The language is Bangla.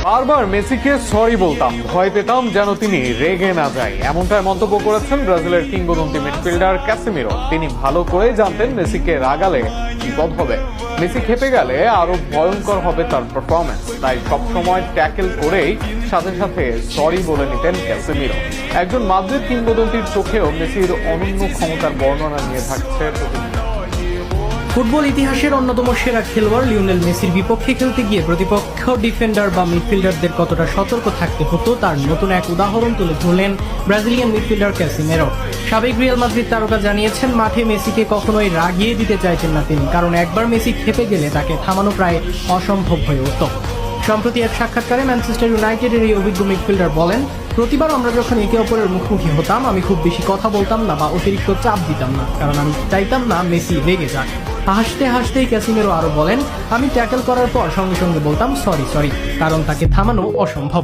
বারবার মেসিকে সরি বলতাম, ভয় পেতাম যেন তিনি রেগে না যায়, এমনটাই মন্তব্য করেছেন ব্রাজিলের কিংবদন্তি মিডফিল্ডার ক্যাসেমিরো। তিনি ভালো করেই জানতেন মেসিকে রাগালে বিপদ হবে, মেসি খেপে গেলে আরো ভয়ঙ্কর হবে তার পারফরমেন্স। তাই সবসময় ট্যাকেল করেই সাথে সাথে সরি বলে নিতেন ক্যাসেমিরো। একজন মাদ্রিদ কিংবদন্তির চোখেও মেসির অনন্য ক্ষমতার বর্ণনা নিয়ে থাকছে প্রতিদিন। ফুটবল ইতিহাসের অন্যতম সেরা খেলোয়াড় লিওনেল মেসির বিপক্ষে খেলতে গিয়ে প্রতিপক্ষ ডিফেন্ডার বা মিডফিল্ডারদের কতটা সতর্ক থাকতে হতো তার নতুন এক উদাহরণ তুলে ধরলেন ব্রাজিলিয়ান মিডফিল্ডার ক্যাসেমিরো। সাবেক রিয়াল মাদ্রিদ তারকা জানিয়েছেন, মাঠে মেসিকে কখনোই রাগিয়ে দিতে চাইছেন না তিনি, কারণ একবার মেসি খেপে গেলে তাকে থামানো প্রায় অসম্ভব হয়ে উঠত। সম্প্রতি এক সাক্ষাৎকারে ম্যানচেস্টার ইউনাইটেডের এই অভিজ্ঞ মিডফিল্ডার বলেন, প্রতিবার আমরা যখন একে অপরের মুখোমুখি হতাম আমি খুব বেশি কথা বলতাম না বা অতিরিক্ত চাপ দিতাম না, কারণ আমি চাইতাম না মেসি রেগে যাক। হাসতে হাসতেই ক্যাসিমেরো আরো বলেন, আমি ট্যাকল করার পর সঙ্গে সঙ্গে বলতাম সরি, কারণ তাকে থামানো অসম্ভব।